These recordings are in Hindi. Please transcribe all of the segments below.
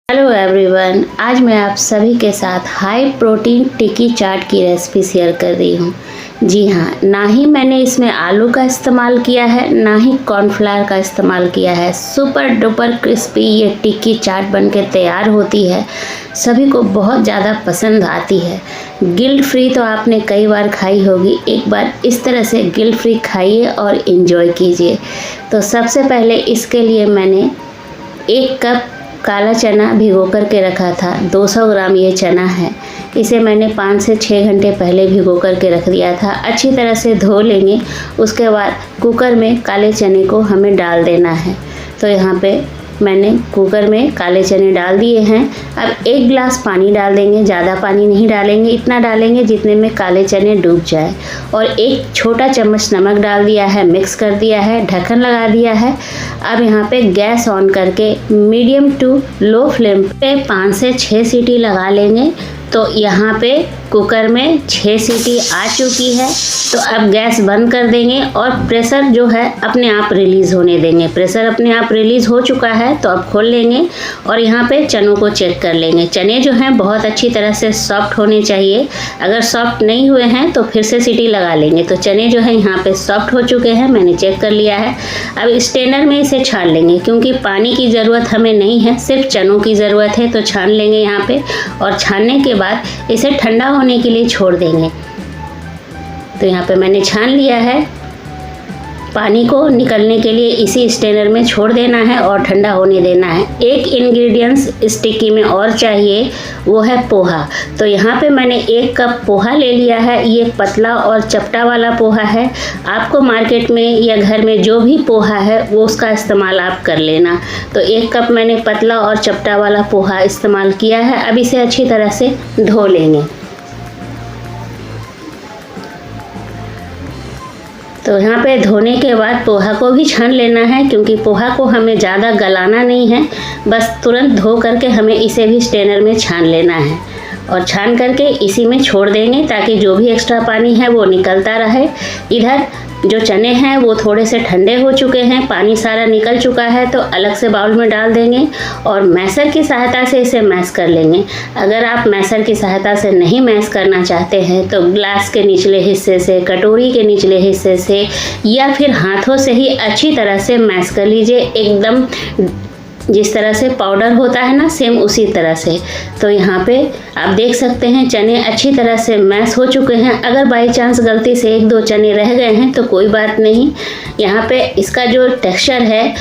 हेलो एवरीवन, आज मैं आप सभी के साथ हाई प्रोटीन टिक्की चाट की रेसिपी शेयर कर रही हूँ। जी हाँ, ना ही मैंने इसमें आलू का इस्तेमाल किया है, ना ही कॉर्नफ्लावर का इस्तेमाल किया है। सुपर डुपर क्रिस्पी ये टिक्की चाट बनके तैयार होती है। सभी को बहुत ज़्यादा पसंद आती है। गिल्ट फ्री तो आपने कई बार खाई होगी, एक बार इस तरह से गिल्ट फ्री खाइए और इन्जॉय कीजिए। तो सबसे पहले इसके लिए मैंने 1 कप काला चना भिगो कर के रखा था। 200 ग्राम ये चना है। इसे मैंने 5 से 6 घंटे पहले भिगो कर के रख दिया था। अच्छी तरह से धो लेंगे। उसके बाद कुकर में काले चने को हमें डाल देना है। तो यहाँ पे मैंने कुकर में काले चने डाल दिए हैं। अब 1 गिलास पानी डाल देंगे। ज़्यादा पानी नहीं डालेंगे, इतना डालेंगे जितने में काले चने डूब जाए। और 1 छोटा चम्मच नमक डाल दिया है, मिक्स कर दिया है, ढक्कन लगा दिया है। अब यहाँ पे गैस ऑन करके मीडियम टू लो फ्लेम पे 5 से 6 सीटी लगा लेंगे। तो यहाँ पे कुकर में 6 सीटी आ चुकी है। तो अब गैस बंद कर देंगे और प्रेशर जो है अपने आप रिलीज़ होने देंगे। प्रेशर अपने आप रिलीज़ हो चुका है तो अब खोल लेंगे और यहाँ पे चनों को चेक कर लेंगे। चने जो हैं बहुत अच्छी तरह से सॉफ्ट होने चाहिए। अगर सॉफ्ट नहीं हुए हैं तो फिर से सीटी लगा लेंगे। तो चने जो है यहाँ पे सॉफ्ट हो चुके हैं, मैंने चेक कर लिया है। अब स्ट्रेनर में इसे छान लेंगे, क्योंकि पानी की ज़रूरत हमें नहीं है, सिर्फ चनों की ज़रूरत है। तो छान लेंगे यहाँ पे और छानने के बाद इसे ठंडा होने के लिए छोड़ देंगे। तो यहाँ पे मैंने छान लिया है। पानी को निकलने के लिए इसी स्ट्रेनर में छोड़ देना है और ठंडा होने देना है। एक इंग्रेडिएंट्स इस टिक्की में और चाहिए, वो है पोहा। तो यहाँ पे मैंने 1 कप पोहा ले लिया है। ये पतला और चपटा वाला पोहा है। आपको मार्केट में या घर में जो भी पोहा है वो उसका इस्तेमाल आप कर लेना। तो 1 कप मैंने पतला और चपटा वाला पोहा इस्तेमाल किया है। अब इसे अच्छी तरह से धो लेंगे। तो यहाँ पे धोने के बाद पोहा को भी छान लेना है, क्योंकि पोहा को हमें ज़्यादा गलाना नहीं है, बस तुरंत धो करके हमें इसे भी स्ट्रेनर में छान लेना है। और छान करके इसी में छोड़ देंगे ताकि जो भी एक्स्ट्रा पानी है वो निकलता रहे। इधर जो चने हैं वो थोड़े से ठंडे हो चुके हैं, पानी सारा निकल चुका है। तो अलग से बाउल में डाल देंगे और मैसर की सहायता से इसे मैश कर लेंगे। अगर आप मैसर की सहायता से नहीं मैश करना चाहते हैं तो ग्लास के निचले हिस्से से, कटोरी के निचले हिस्से से या फिर हाथों से ही अच्छी तरह से मैश कर लीजिए। एकदम जिस तरह से पाउडर होता है ना, सेम उसी तरह से। तो यहाँ पे आप देख सकते हैं चने अच्छी तरह से मैश हो चुके हैं। अगर बाई चांस गलती से 1-2 चने रह गए हैं तो कोई बात नहीं। यहाँ पे इसका जो टेक्सचर है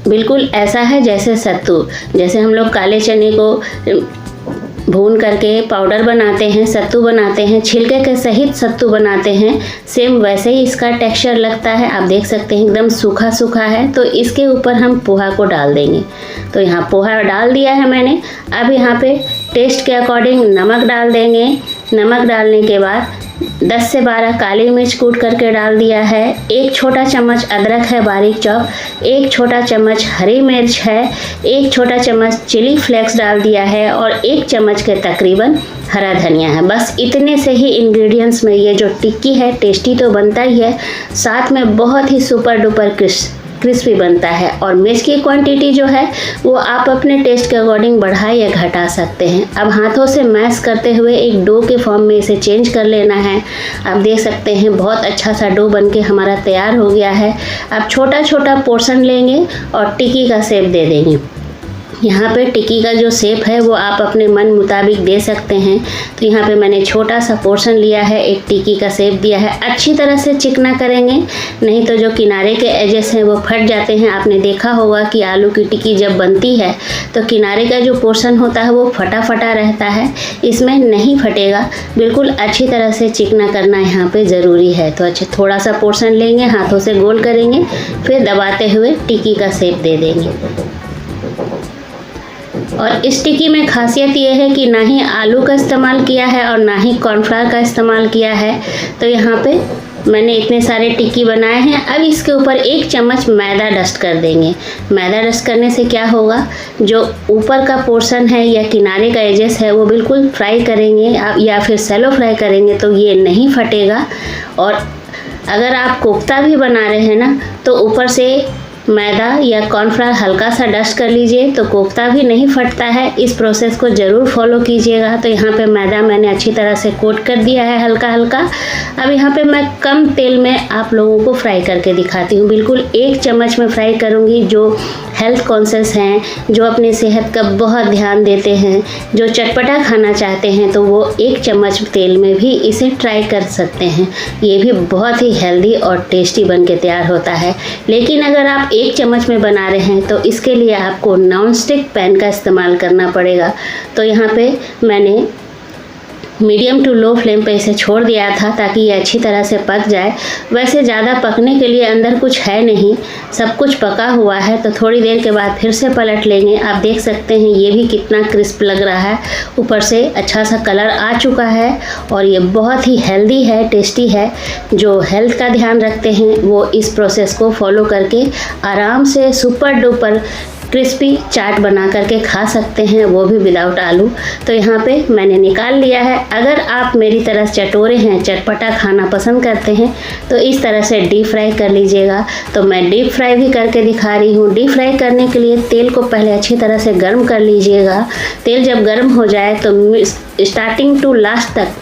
बिल्कुल ऐसा है जैसे सत्तू, जैसे हम लोग काले चने को भून करके पाउडर बनाते हैं, सत्तू बनाते हैं, छिलके के सहित सत्तू बनाते हैं, सेम वैसे ही इसका टेक्सचर लगता है। आप देख सकते हैं एकदम सूखा सूखा है। तो इसके ऊपर हम पोहा को डाल देंगे। तो यहाँ पोहा डाल दिया है मैंने। अब यहाँ पे टेस्ट के अकॉर्डिंग नमक डाल देंगे। नमक डालने के बाद 10 से 12 काली मिर्च कूट करके डाल दिया है। 1 छोटा चम्मच अदरक है बारीक चॉप, 1 छोटा चम्मच हरी मिर्च है, 1 छोटा चम्मच चिली फ्लेक्स डाल दिया है और 1 चम्मच के तकरीबन हरा धनिया है। बस इतने से ही इंग्रेडिएंट्स में ये जो टिक्की है टेस्टी तो बनता ही है, साथ में बहुत ही सुपर डुपर क्रिस्पी बनता है। और मिर्च की क्वांटिटी जो है वो आप अपने टेस्ट के अकॉर्डिंग बढ़ा या घटा सकते हैं। अब हाथों से मैश करते हुए एक डो के फॉर्म में इसे चेंज कर लेना है। आप देख सकते हैं बहुत अच्छा सा डो बनके हमारा तैयार हो गया है। अब छोटा छोटा पोर्शन लेंगे और टिक्की का शेप दे देंगे। यहाँ पे टिक्की का जो शेप है वो आप अपने मन मुताबिक दे सकते हैं। तो यहाँ पे मैंने छोटा सा पोर्शन लिया है, एक टिक्की का शेप दिया है। अच्छी तरह से चिकना करेंगे, नहीं तो जो किनारे के एजेस हैं वो फट जाते हैं। आपने देखा होगा कि आलू की टिक्की जब बनती है तो किनारे का जो पोर्शन होता है वो फटा फटा रहता है। इसमें नहीं फटेगा, बिल्कुल अच्छी तरह से चिकना करना यहाँ पे ज़रूरी है। तो अच्छा थोड़ा सा पोर्शन लेंगे, हाथों से गोल करेंगे, फिर दबाते हुए टिक्की का शेप दे देंगे। और इस टिक्की में खासियत ये है कि ना ही आलू का इस्तेमाल किया है और ना ही कॉर्नफ्लावर का इस्तेमाल किया है। तो यहाँ पे मैंने इतने सारे टिक्की बनाए हैं। अब इसके ऊपर 1 चम्मच मैदा डस्ट कर देंगे। मैदा डस्ट करने से क्या होगा, जो ऊपर का पोर्शन है या किनारे का एजेस है वो बिल्कुल फ्राई करेंगे या फिर सैलो फ्राई करेंगे तो ये नहीं फटेगा। और अगर आप कोफ्ता भी बना रहे हैं ना तो ऊपर से मैदा या कॉर्नफ्लावर हल्का सा डस्ट कर लीजिए तो कोफ्ता भी नहीं फटता है। इस प्रोसेस को ज़रूर फॉलो कीजिएगा। तो यहाँ पे मैदा मैंने अच्छी तरह से कोट कर दिया है हल्का हल्का। अब यहाँ पे मैं कम तेल में आप लोगों को फ्राई करके दिखाती हूँ। बिल्कुल 1 चम्मच में फ्राई करूँगी। जो हेल्थ कॉन्शियस हैं, जो अपनी सेहत का बहुत ध्यान देते हैं, जो चटपटा खाना चाहते हैं, तो वो 1 चम्मच तेल में भी इसे ट्राई कर सकते हैं। ये भी बहुत ही हेल्दी और टेस्टी बन के तैयार होता है। लेकिन अगर आप 1 चम्मच में बना रहे हैं तो इसके लिए आपको नॉन स्टिक पैन का इस्तेमाल करना पड़ेगा। तो यहाँ पे मैंने मीडियम टू लो फ्लेम पे इसे छोड़ दिया था ताकि ये अच्छी तरह से पक जाए। वैसे ज़्यादा पकने के लिए अंदर कुछ है नहीं, सब कुछ पका हुआ है। तो थोड़ी देर के बाद फिर से पलट लेंगे। आप देख सकते हैं ये भी कितना क्रिस्प लग रहा है, ऊपर से अच्छा सा कलर आ चुका है और ये बहुत ही हेल्दी है, टेस्टी है। जो हेल्थ का ध्यान रखते हैं वो इस प्रोसेस को फॉलो करके आराम से सुपर डुपर क्रिस्पी चाट बना करके खा सकते हैं, वो भी विदाउट आलू। तो यहाँ पे मैंने निकाल लिया है। अगर आप मेरी तरह चटोरे हैं, चटपटा खाना पसंद करते हैं तो इस तरह से डीप फ्राई कर लीजिएगा। तो मैं डीप फ्राई भी करके दिखा रही हूँ। डीप फ्राई करने के लिए तेल को पहले अच्छी तरह से गर्म कर लीजिएगा। तेल जब गर्म हो जाए तो स्टार्टिंग टू लास्ट तक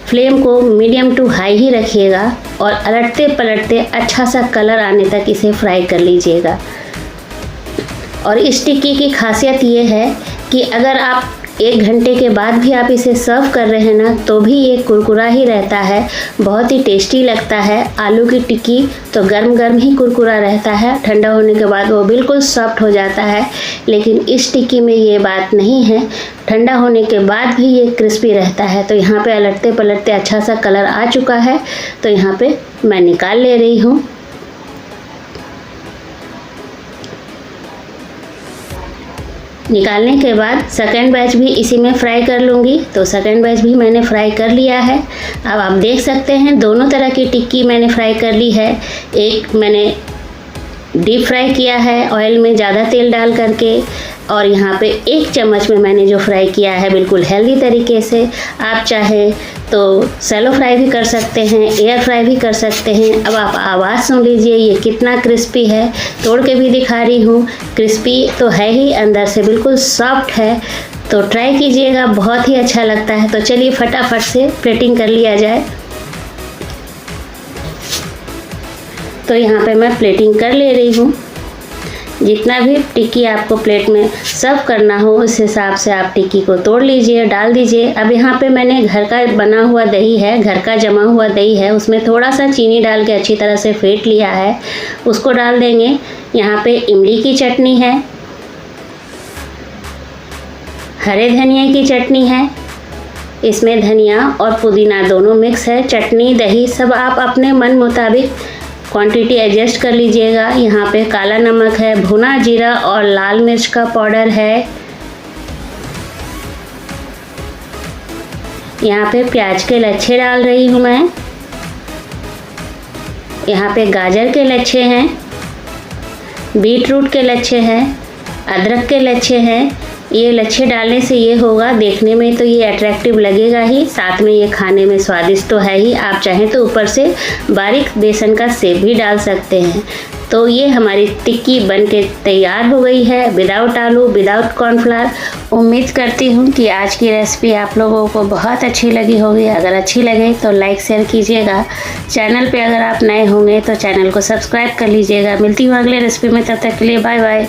फ्लेम को मीडियम टू हाई ही रखिएगा और अलटते पलटते अच्छा सा कलर आने तक इसे फ्राई कर लीजिएगा। और इस टिक्की की खासियत ये है कि अगर आप 1 घंटे के बाद भी आप इसे सर्व कर रहे हैं ना तो भी ये कुरकुरा ही रहता है, बहुत ही टेस्टी लगता है। आलू की टिक्की तो गर्म गर्म ही कुरकुरा रहता है, ठंडा होने के बाद वो बिल्कुल सॉफ्ट हो जाता है। लेकिन इस टिक्की में ये बात नहीं है, ठंडा होने के बाद भी ये क्रिस्पी रहता है। तो यहाँ पे अलटते पलटते अच्छा सा कलर आ चुका है। तो यहाँ पे मैं निकाल ले रही हूँ। निकालने के बाद सेकेंड बैच भी इसी में फ्राई कर लूँगी। तो सेकेंड बैच भी मैंने फ्राई कर लिया है। अब आप देख सकते हैं दोनों तरह की टिक्की मैंने फ्राई कर ली है। एक मैंने डीप फ्राई किया है ऑयल में ज़्यादा तेल डाल करके, और यहाँ पे 1 चम्मच में मैंने जो फ्राई किया है बिल्कुल हेल्दी तरीके से। आप चाहे तो सैलो फ्राई भी कर सकते हैं, एयर फ्राई भी कर सकते हैं। अब आप आवाज़ सुन लीजिए ये कितना क्रिस्पी है, तोड़ के भी दिखा रही हूँ। क्रिस्पी तो है ही, अंदर से बिल्कुल सॉफ्ट है। तो ट्राई कीजिएगा, बहुत ही अच्छा लगता है। तो चलिए फटाफट से प्लेटिंग कर लिया जाए। तो यहाँ पे मैं प्लेटिंग कर ले रही हूँ। जितना भी टिक्की आपको प्लेट में सर्व करना हो उस हिसाब से आप टिक्की को तोड़ लीजिए, डाल दीजिए। अब यहाँ पे मैंने घर का बना हुआ दही है, घर का जमा हुआ दही है, उसमें थोड़ा सा चीनी डाल के अच्छी तरह से फेंट लिया है, उसको डाल देंगे। यहाँ पे इमली की चटनी है, हरे धनिया की चटनी है, इसमें धनिया और पुदीना दोनों मिक्स है। चटनी दही सब आप अपने मन मुताबिक क्वांटिटी एडजस्ट कर लीजिएगा। यहाँ पे काला नमक है, भुना जीरा और लाल मिर्च का पाउडर है। यहाँ पे प्याज के लच्छे डाल रही हूँ मैं। यहाँ पे गाजर के लच्छे हैं, बीट रूट के लच्छे हैं, अदरक के लच्छे हैं। ये लच्छे डालने से ये होगा, देखने में तो ये अट्रैक्टिव लगेगा ही, साथ में ये खाने में स्वादिष्ट तो है ही। आप चाहें तो ऊपर से बारीक बेसन का सेव भी डाल सकते हैं। तो ये हमारी टिक्की बन के तैयार हो गई है, विदाउट आलू, विदाउट कॉर्नफ्लावर। उम्मीद करती हूँ कि आज की रेसिपी आप लोगों को बहुत अच्छी लगी होगी। अगर अच्छी लगे तो लाइक शेयर कीजिएगा। चैनल पे अगर आप नए होंगे तो चैनल को सब्सक्राइब कर लीजिएगा। मिलती हूँ अगले रेसिपी में, तब तक के लिए बाय बाय।